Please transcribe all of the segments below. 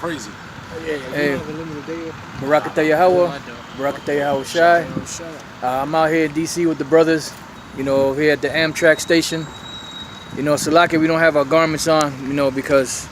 crazy. Hey, Barakatah Yahweh, Barakatah Yahweh Shai. I'm out here in DC with the brothers, you know, here at the Amtrak station. You know, Salaki, we don't have our garments on, you know, because,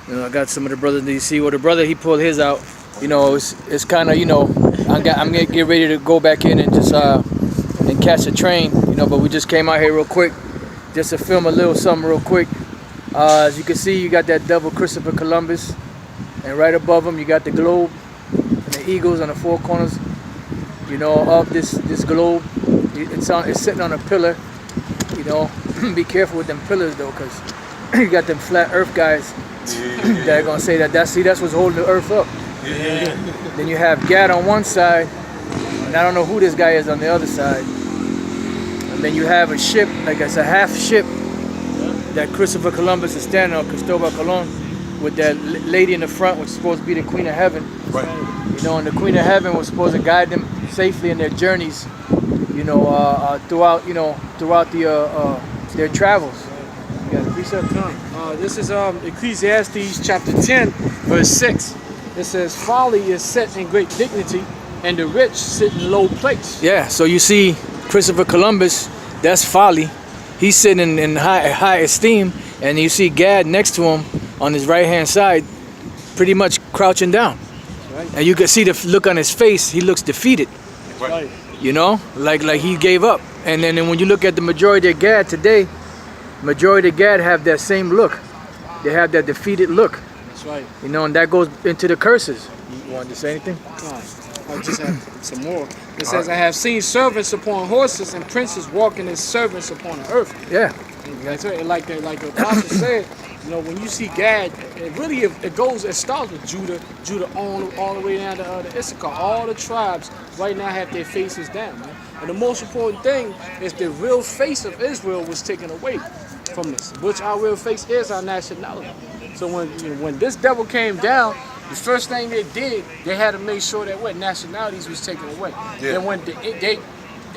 you know, I got some of the brothers in DC. Well, the brother, he pulled his out. You know, it's kind of, you know, I'm gonna get ready to go back in and just and catch a train, you know. But we just came out here real quick, just to film a little something real quick. As you can see, you got that double Christopher Columbus, and right above him, you got the globe and the eagles on the four corners. You know, of this globe, it's sitting on a pillar. You know, be careful with them pillars though, cause you got them flat Earth guys that are gonna say that's what's holding the Earth up. Then you have Gad on one side, and I don't know who this guy is on the other side. And then you have a ship, like it's a half ship that Christopher Columbus is standing on, Cristobal Colon, with that lady in the front, which is supposed to be the Queen of Heaven. Right. You know, and the Queen of Heaven was supposed to guide them safely in their journeys. You know, throughout their travels. You got a precept? This is Ecclesiastes chapter 10, verse 6. It says, "Folly is set in great dignity, and the rich sit in low place." Yeah. So you see, Christopher Columbus, that's folly. He's sitting in high esteem, and you see Gad next to him on his right-hand side, pretty much crouching down. Right. And you can see the look on his face. He looks defeated. Right. You know, like he gave up. And then when you look at the majority of Gad today, majority of Gad have that same look. They have that defeated look. That's right. You know, and that goes into the curses. You wanted to say anything? I just have some more. It says, "I have seen servants upon horses and princes walking as servants upon the earth." Yeah. That's right. Like the apostle said, you know, when you see Gad, it starts with Judah all the way down to Issachar. All the tribes right now have their faces down, man. And the most important thing is the real face of Israel was taken away from this, which our real face is our nationality. So when this devil came down, the first thing they did, they had to make sure that what nationalities was taken away. Yeah. And when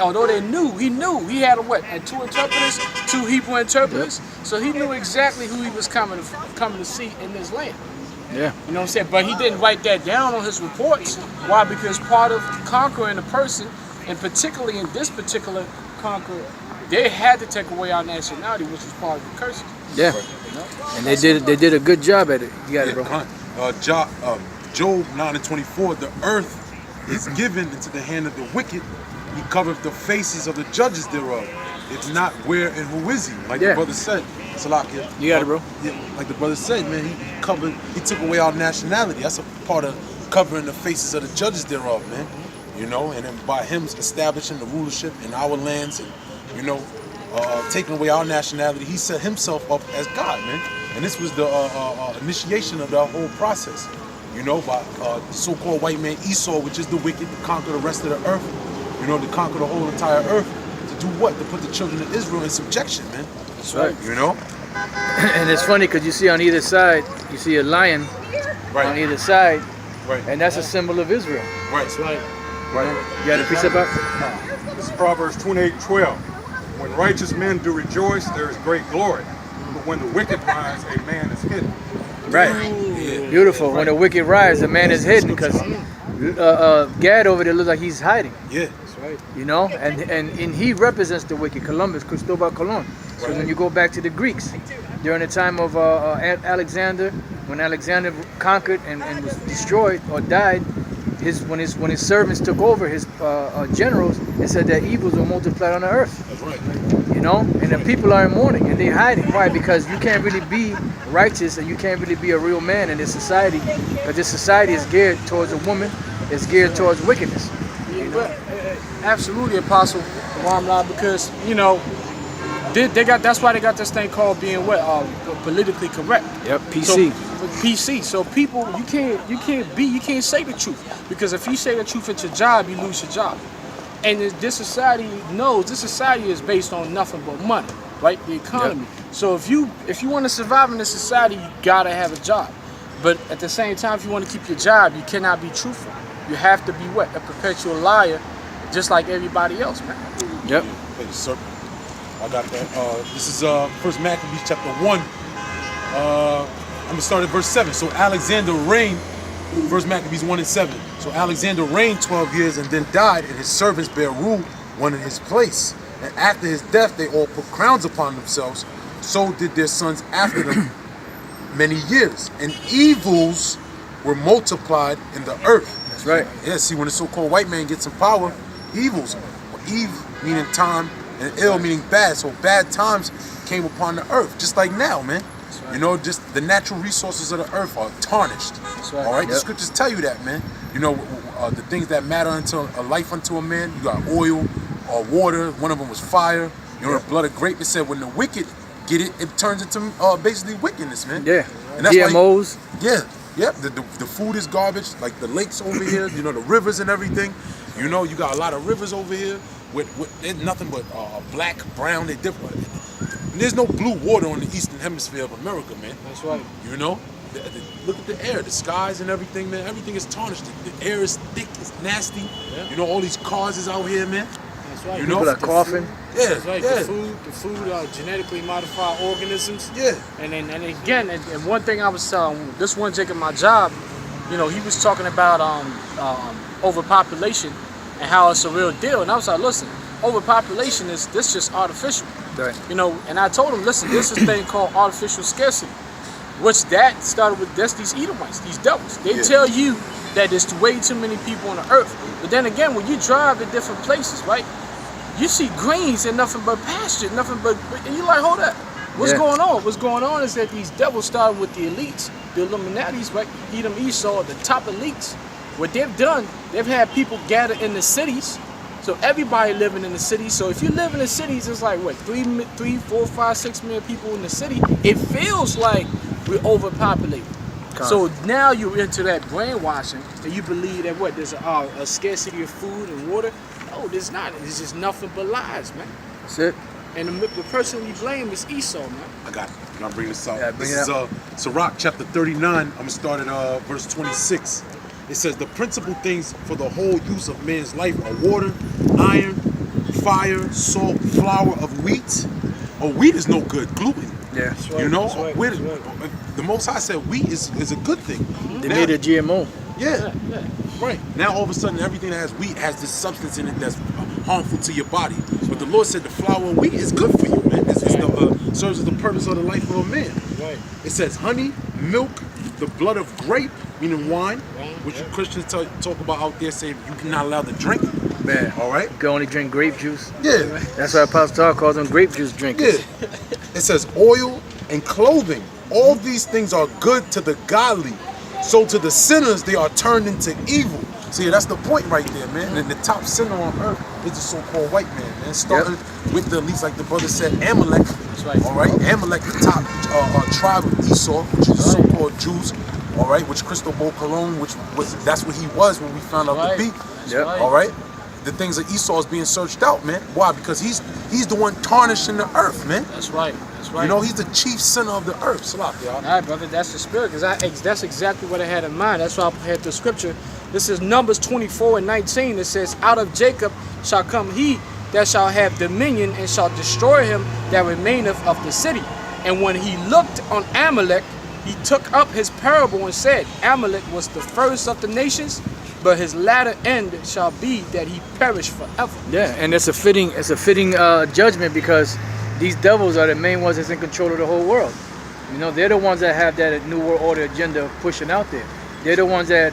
although he knew he had two interpreters, two Hebrew interpreters, so he knew exactly who he was coming to see in this land. Yeah. You know what I'm saying? But he didn't write that down on his reports. Why? Because part of conquering a person, and particularly in this particular conqueror, they had to take away our nationality, which was part of the curses. Yeah. You know? And they did a good job at it. You got it, bro. Job 9:24, "The earth is given into the hand of the wicked. He covereth the faces of the judges thereof. If not, where and who is he?" Like the brother said. Salakia. You got it, bro. Yeah, like the brother said, man, he took away our nationality. That's a part of covering the faces of the judges thereof, man. You know, and then by him establishing the rulership in our lands and, you know, taking away our nationality, he set himself up as God, man. And this was the initiation of the whole process. You know, by the so-called white man Esau, which is the wicked, to conquer the rest of the earth. You know, to conquer the whole entire earth. To do what? To put the children of Israel in subjection, man. That's right. You know? And it's funny because you see on either side, you see a lion on either side. Right. And that's a symbol of Israel. Right. That's right. Right. You got a precept back? This is Proverbs 28:12. "When righteous men do rejoice, there is great glory. But when the wicked rise, a man is hidden." Right. Yeah. Beautiful. When the wicked rise, the man is hidden, because Gad over there looks like he's hiding. Yeah. That's right. You know, and he represents the wicked, Columbus, Cristobal Colon. So when you go back to the Greeks, during the time of Alexander, when Alexander conquered and was destroyed or died, when his servants took over, his generals, it said that evils were multiplied on the earth. That's right. You know, and the people are in mourning and they're hiding. Why? Because you can't really be righteous and you can't really be a real man in this society, because this society is geared towards a woman, it's geared towards wickedness. You know? Absolutely, Apostle Ramla, because you know that's why they got this thing called being politically correct. Yep, PC. So, PC. So people, you can't say the truth, because if you say the truth at your job, you lose your job. And this society knows this society is based on nothing but money, right? The economy. Yep. So if you want to survive in this society, you gotta have a job. But at the same time, if you want to keep your job, you cannot be truthful. You have to be what? A perpetual liar, just like everybody else, man. Yep. Thank you, sir. I got that. This is First Maccabees chapter 1, I'm gonna start at verse 7. So Alexander reigned, First Maccabees 1 and 7. So Alexander reigned 12 years and then died, and his servants bare rule one in his place. And after his death, they all put crowns upon themselves. So did their sons after them many years. And evils were multiplied in the earth. That's right. Yeah, see, when the so-called white man gets some power, evils. Eve meaning time, and ill meaning bad. So bad times came upon the earth, just like now, man. Right. You know, just the natural resources of the earth are tarnished. That's right. All right, yep. the scriptures tell you that, man. You know, the things that matter unto a life unto a man. You got oil or water. One of them was fire. You know, the blood of grape. It said when the wicked get it, it turns into basically wickedness, man. Yeah. And that's GMOs. Yeah. The food is garbage. Like the lakes over here. You know, the rivers and everything. You know, you got a lot of rivers over here with there's nothing but black, brown. They're different. There's no blue water on the eastern hemisphere of America, man. That's right. You know, look at the air, the skies and everything, man. Everything is tarnished. The air is thick, it's nasty. Yeah. You know, all these cars is out here, man. That's right. You People know, are coughing. Yeah, That's right. yeah. The food are genetically modified organisms. Yeah. And again, and one thing I was telling this one Jake at my job, you know, he was talking about overpopulation and how it's a real deal. And I was like, listen, overpopulation is just artificial. Right. You know, and I told him, listen, this is a thing called artificial scarcity, which that started with these Edomites, these devils. They tell you that there's way too many people on the earth. But then again, when you drive to different places, right, you see greens and nothing but pasture, and you're like, hold up, what's going on? What's going on is that these devils started with the elites, the Illuminatis, right, Edom, Esau, the top elites. What they've done, they've had people gather in the cities. So everybody living in the city. So if you live in the cities, it's like what, 3, 4, 5, 6 million people in the city. It feels like we're overpopulated. So now you're into that brainwashing, and you believe that what, there's a scarcity of food and water. No, there's not. It's just nothing but lies, man. That's it. And the person we blame is Esau, man. I got it. I'm gonna bring this out. Yeah, bring this it is Sirach chapter 39. I'm gonna start at verse 26. It says the principal things for the whole use of man's life are water, iron, fire, salt, flour of wheat. Oh, wheat is no good. Gluten. Yeah. That's right, You know, that's right, wheat, that's right. the Most High said wheat is a good thing. They made a GMO. Yeah. Right. Now all of a sudden everything that has wheat has this substance in it that's harmful to your body. But the Lord said the flour of wheat is good for you, man. Serves as the purpose of the life of a man. Right. It says honey, milk, the blood of grape, meaning wine, which you Christians talk about out there saying you're not allowed to drink. Man. All right. You can only drink grape juice. Yeah. That's why Apostle Paul calls them grape juice drinkers. Yeah. It says oil and clothing. All these things are good to the godly. So to the sinners, they are turned into evil. See, that's the point right there, man. And the top sinner on earth is the so-called white man. Starting with the, at least like the brother said, Amalek. That's right. All right. Amalek, the top tribe of Esau, which is the so-called Jews. All right. Which Cristobal Colon, that's what he was when we found out to be. Yep. Right. All right. The things of Esau is being searched out, man. Why? Because he's the one tarnishing the earth, man. That's right. That's right. You know, he's the chief sinner of the earth. Salah, y'all. All right, brother, that's the spirit, because that's exactly what I had in mind. That's why I had the scripture. This is Numbers 24 and 19. It says, out of Jacob shall come he that shall have dominion, and shall destroy him that remaineth of the city. And when he looked on Amalek, he took up his parable and said, Amalek was the first of the nations, but his latter end shall be that he perish forever. Yeah, and it's a fitting judgment, because these devils are the main ones that's in control of the whole world. You know, they're the ones that have that New World Order agenda pushing out there. They're the ones that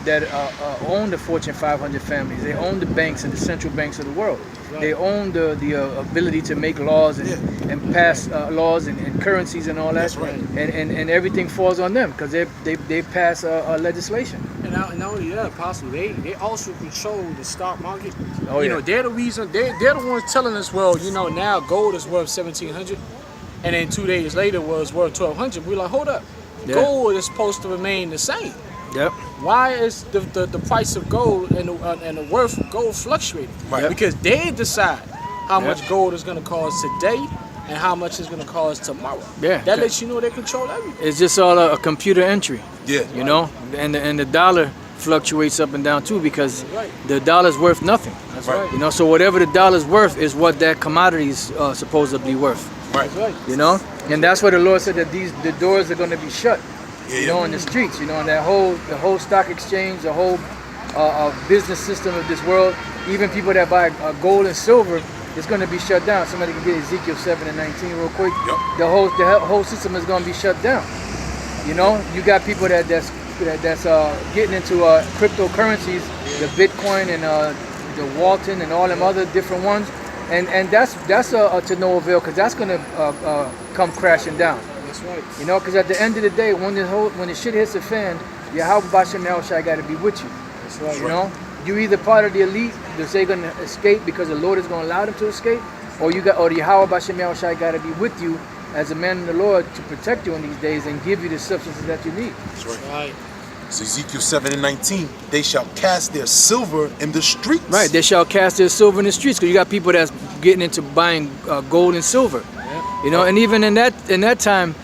own the Fortune 500 families. They own the banks and the central banks of the world. Right. They own the ability to make laws and pass laws and currencies and all that. That's right. And everything falls on them, because they pass legislation. And not only that, possibly they also control the stock market. Oh, you know, they're the reason. They're the ones telling us, well, you know, now gold is worth $1,700, and then 2 days later was worth $1,200. We're like, hold up, gold is supposed to remain the same. Yep. Why is the price of gold and the worth of gold fluctuating? Right. Because they decide how much gold is going to cost today and how much it's going to cost tomorrow. Yeah. That lets you know they control everything. It's just all a computer entry. Yeah. You know, and the dollar fluctuates up and down too, because the dollar's worth nothing. That's right. You know, so whatever the dollar's worth is what that commodity is supposedly worth. Right. That's right. You know, and that's why the Lord said that the doors are going to be shut you know, in the streets, you know, and the whole stock exchange, the whole business system of this world, even people that buy gold and silver, it's going to be shut down. Somebody can get Ezekiel 7 and 19 real quick. Yep. The whole system is going to be shut down. You know, you got people that's getting into cryptocurrencies, the Bitcoin and the Walton and all them other different ones, and that's to no avail, because that's going to come crashing down. That's right. You know, because at the end of the day, when the shit hits the fan, Yahweh Bashem Yahushai got to be with you. That's right. You know, you either part of the elite that they're going to escape because the Lord is going to allow them to escape, or the Yahweh Bashem Yahushai got to be with you as a man in the Lord to protect you in these days and give you the substances that you need. That's right. Right. So Ezekiel 7 and 19, they shall cast their silver in the streets. Right, they shall cast their silver in the streets, because you got people that's getting into buying gold and silver. Yeah. You know, and even in that time,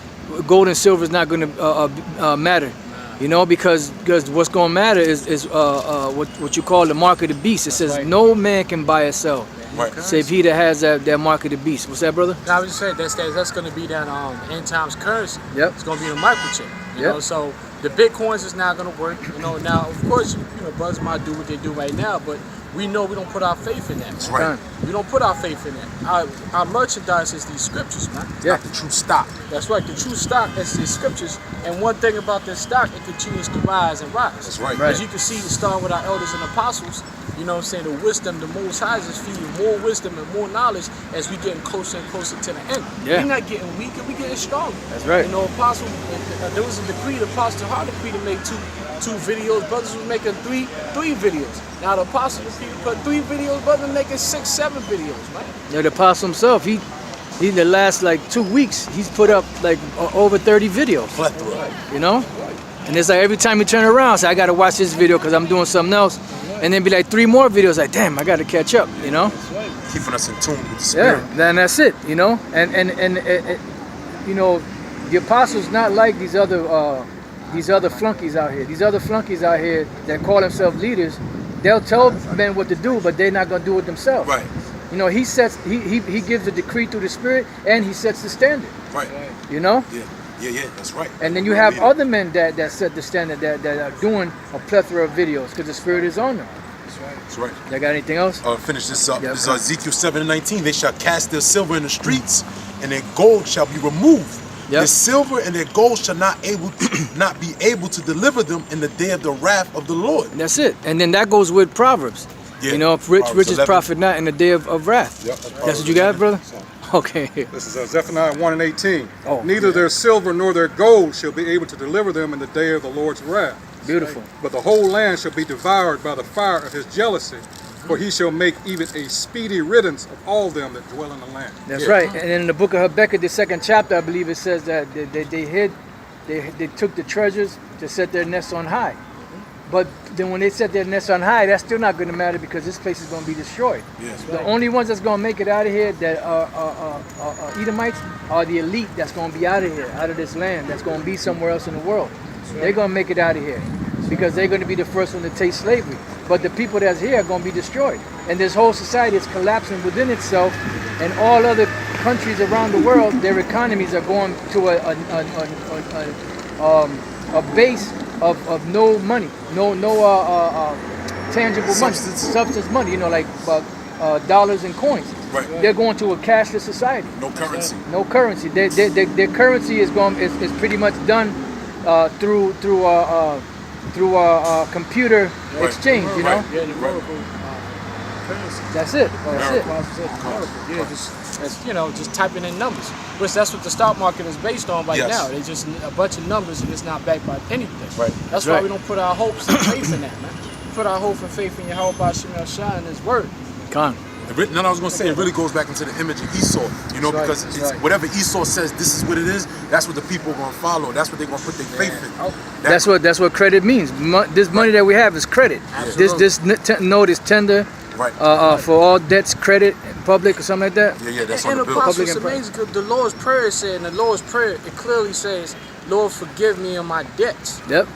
gold and silver is not going to matter. You know, because what's going to matter is what you call the mark of the beast. It says no man can buy or sell, Right. save he that has that mark of the beast. What's that, brother? Now I was just saying that's going to be that end times currency. Yep. It's going to be the microchip. You Yep. know, so the Bitcoins is not going to work. You know, now of course you know brothers might do what they do right now, but we know we don't put our faith in that. That's right. We don't put our faith in that. Our merchandise is these scriptures, man. Yeah. Not the true stock. That's right. The true stock is these scriptures. And one thing about this stock, it continues to rise and rise. That's right. Right. As you can see, starting with our elders and apostles, you know what I'm saying, the wisdom, the Most High is feeding more wisdom and more knowledge as we getting closer and closer to the end. Yeah. We're not getting weaker, we're getting stronger. That's right. You know, apostle, there was a decree, the apostle hard decree to make two videos. Brothers was making three videos. Now the apostle decree to put 3 videos, brothers making 6, 7 videos, man. Yeah, the apostle himself, he the last like 2 weeks, he's put up like over 30 videos. Plethora. You know? And it's like every time you turn around, say, I got to watch this video because I'm doing something else. And then be like 3 more videos, like, damn, I got to catch up, you know? Keeping us in tune with the spirit. Yeah, then that's it, you know? And you know, the apostles not like these other flunkies out here. These other flunkies out here that call themselves leaders, they'll tell men what to do, but they're not going to do it themselves. Right. You know, he gives the decree through the Spirit, and he sets the standard. Right. You know? Yeah, that's right. And then you have other men that set the standard that are doing a plethora of videos because the Spirit is on them. That's right. Y'all got anything else? Finish this up. Yeah, This is Ezekiel 7 and 19. They shall cast their silver in the streets, and their gold shall be removed. Yep. Their silver and their gold shall not be able to deliver them in the day of the wrath of the Lord. That's it. And then that goes with Proverbs. Yeah. You know, if Proverbs riches 11. profit not in the day of wrath. Yep. That's what you got, brother? Okay. This is Zephaniah 1 and 18. Oh, Neither their silver nor their gold shall be able to deliver them in the day of the Lord's wrath. Beautiful. But the whole land shall be devoured by the fire of his jealousy, for he shall make even a speedy riddance of all them that dwell in the land. That's right. And in the book of Habakkuk, the 2nd chapter, I believe it says that they took the treasures to set their nests on high. But then when they set their nests on high, that's still not going to matter because this place is going to be destroyed. Yes. The only ones that's going to make it out of here that are Edomites are the elite that's going to be out of here, out of this land, that's going to be somewhere else in the world. They're going to make it out of here because they're going to be the first one to taste slavery. But the people that's here are going to be destroyed. And this whole society is collapsing within itself, and all other countries around the world, their economies are going to a base of no money, no tangible substance money, you know, like dollars and coins. Right. They're going to a cashless society. No currency. No currency. Their currency is pretty much done through computer exchange. You know. Yeah, the Oracle currency. That's it. That's it. Yeah, just typing in numbers. Which that's what the stock market is based on right now. They just a bunch of numbers and it's not backed by anything. Right. That's why we don't put our hopes and faith in that, man. We put our hope and faith in Yahweh Bashem Yahushai and His word. Con. I was going to say, it really goes back into the image of Esau, you know, because whatever Esau says, this is what it is, that's what the people are going to follow. That's what they're going to put their faith in. That's what credit means. This money that we have is credit. This note is tender. Right. For all debts, credit, public or something like that. Yeah, that's and on the bill. Apostle, it's amazing because the Lord's Prayer said, in the Lord's Prayer, it clearly says, Lord, forgive me of my debts. Yep.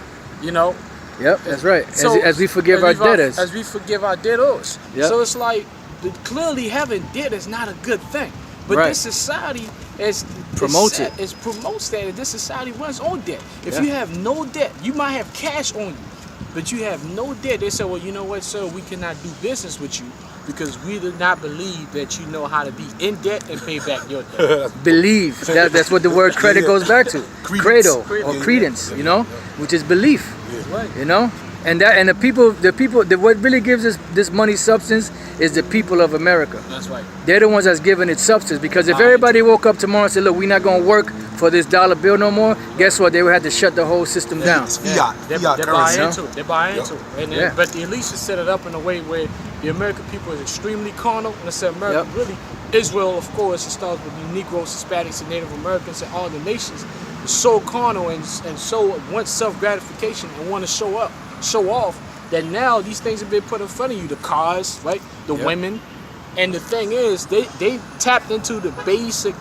You know? Yep, that's right. So, as we forgive our debtors. As we forgive our debtors. Yep. So it's like, clearly having debt is not a good thing. But Right. this society Promotes promotes that, and this society runs on debt. If Yeah. you have no debt, you might have cash on you, but you have no debt. They say, well, you know what, sir, we cannot do business with you because we do not believe that you know how to be in debt and pay back your debt. Believe. That's what the word credit goes back to. Credence. Credo or credence, you know, which is belief. Right. You know, and the people, what really gives us this money substance is the people of America. That's right. They're the ones that's giving it substance. Because if everybody woke up tomorrow and said, look, we're not gonna work for this dollar bill no more, guess what? They would have to shut the whole system down. It's fiat. They Fiat buy currency. into it. They buy into it. And then, Yeah. But the elites set it up in a way where the American people is extremely carnal. And I said America, Yep. really, Israel, of course, it starts with the Negroes, Hispanics, and Native Americans, and all the nations is so carnal and so want self-gratification and want to show off, that now these things have been put in front of you. The cars, right? The Yep. women. And the thing is, they tapped into the basic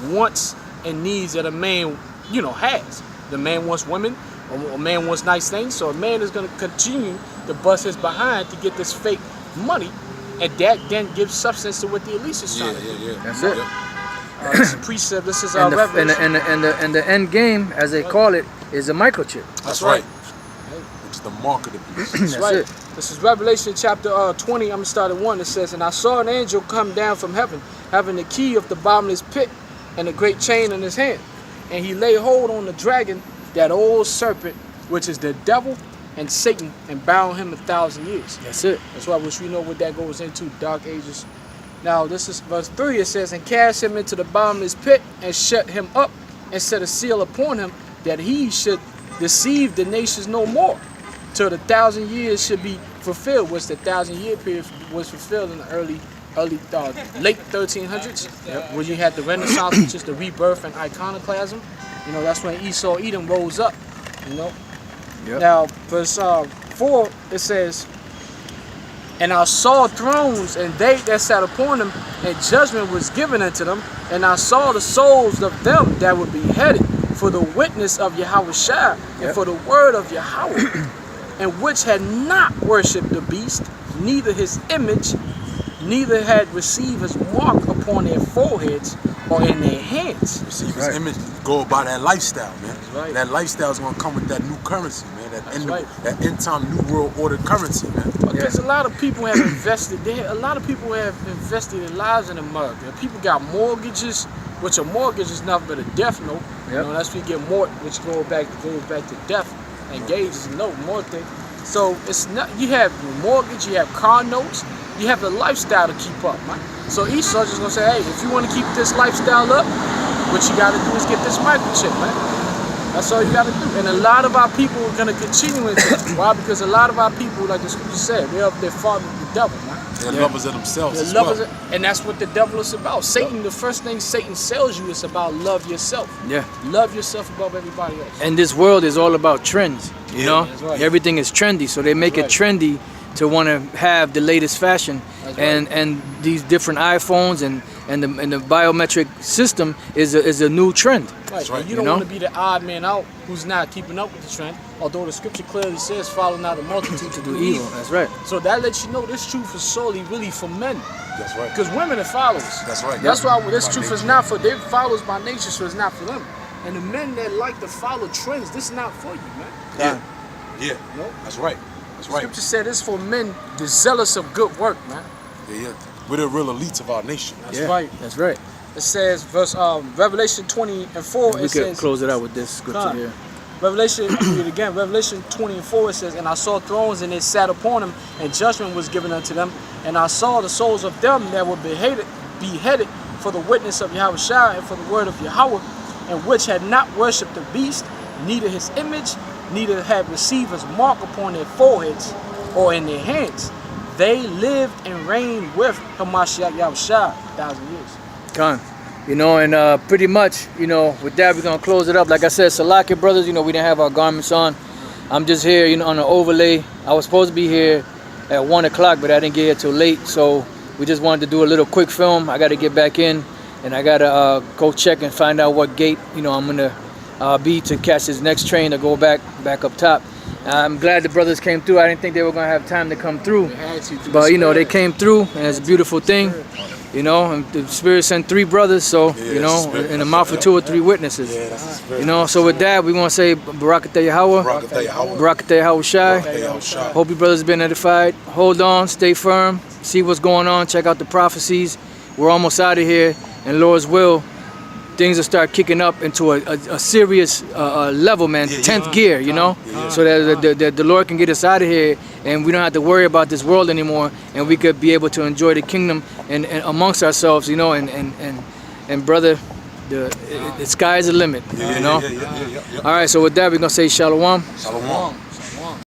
wants and needs that a man, has. The man wants women, a man wants nice things, so a man is going to continue to bust his behind to get this fake money, and that then gives substance to what the elites is trying to do. Yeah. That's it. This is precept. This is our And revelation. the end game, as they call it, is a microchip. That's right. Which is the mark of the beast. That's right. it. This is Revelation chapter 20. I'm going to start at 1. It says, and I saw an angel come down from heaven, having the key of the bottomless pit and a great chain in his hand. And he laid hold on the dragon, that old serpent, which is the devil and Satan, and bound him 1,000 years. That's it. That's why which we know what that goes into, dark ages. Now this is verse 3. It says, and cast him into the bottomless pit and shut him up and set a seal upon him, that he should deceive the nations no more, till the 1,000 years should be fulfilled. Which the 1,000-year period was fulfilled in the late 1300s, when you had the Renaissance, which is the rebirth and iconoclasm. That's when Esau Edom rose up. Yep. Now verse 4, it says, and I saw thrones, and they that sat upon them, and judgment was given unto them. And I saw the souls of them that were beheaded for the witness of Yahushua, and for the word of Yahweh, and which had not worshipped the beast, neither his image, neither had received his mark upon their foreheads or in their hands. Receive his image, go by that lifestyle, man. right. That lifestyle is gonna come with that new currency, man. right. That end time new world order currency, man. Because a lot of people have invested. A lot of people have invested their lives in America. People got mortgages, which a mortgage is nothing but a death note. Yep. That's when you get mort, which goes back to death. And gauge is a note, more thing. So it's not. You have your mortgage, you have car notes, you have the lifestyle to keep up, man. So Esau just gonna say, hey, if you want to keep this lifestyle up, what you gotta do is get this microchip, man. That's all you gotta do. And a lot of our people are gonna continue into that. Why? Because a lot of our people, like the scripture said, they're following the devil, man. They're lovers of themselves. They're as lovers well. and that's what the devil is about. Satan, the first thing Satan sells you is about love yourself. Yeah. Love yourself above everybody else. And this world is all about trends, you know? That's right. Everything is trendy, so they make it trendy to want to have the latest fashion. That's And these different iPhones and the biometric system is a new trend. Right. right. And you don't You know? want to be the odd man out who's not keeping up with the trend. Although the scripture clearly says, follow not the multitude to do evil. That's right. So that lets you know this truth is solely really for men. That's right. Because women are followers. That's right. That's why this By truth is nature. not for, they're followers by nature, so it's not for them. And the men that like to follow trends, this is not for you, man. Yeah. No. That's right. That's right. Scripture said it's for men, the zealous of good work, man. Yeah. We're the real elites of our nation. That's right. That's right. It says, Revelation 20 and 4, We it could says, close it out with this scripture Con. here. Read it again. Revelation 20 and 4, it says, and I saw thrones, and they sat upon them, and judgment was given unto them. And I saw the souls of them that were beheaded for the witness of Yahushua and for the word of Yahweh, and which had not worshipped the beast, neither his image, neither had received his mark upon their foreheads or in their hands. They lived and reigned with Hamashiach Yahushua 1,000 years. Con. You know, and pretty much, you know, with that, we're going to close it up. Like I said, Salaki brothers, you know, we didn't have our garments on. I'm just here, you know, on an overlay. I was supposed to be here at 1 o'clock, but I didn't get here till late. So we just wanted to do a little quick film. I got to get back in, and I got to go check and find out what gate, you know, I'm going to be to catch this next train to go back up top. I'm glad the brothers came through. I didn't think they were going to have time to come through. They had to, But, you know, they came through, and it's a beautiful thing. You know, and the Spirit sent 3 brothers, so, Yeah, you know, Spirit. in the mouth of 2 or 3 witnesses. Yeah, that's the Spirit. You know, so with that, we want to say Barakatah Yahweh, Barakatah Yahweh. Barakatah Yahweh Shai. Barakatah Yahweh Shai. Hope you brothers been edified. Hold on, stay firm, see what's going on, check out the prophecies. We're almost out of here, and Lord's will, things will start kicking up into a serious level, man. Yeah, 10th yeah. gear, you know, so that the Lord can get us out of here, and we don't have to worry about this world anymore, and we could be able to enjoy the kingdom and amongst ourselves, you know, and brother, the sky is the limit, you know. Yeah. All right, so with that, we're gonna say shalom. Shalom.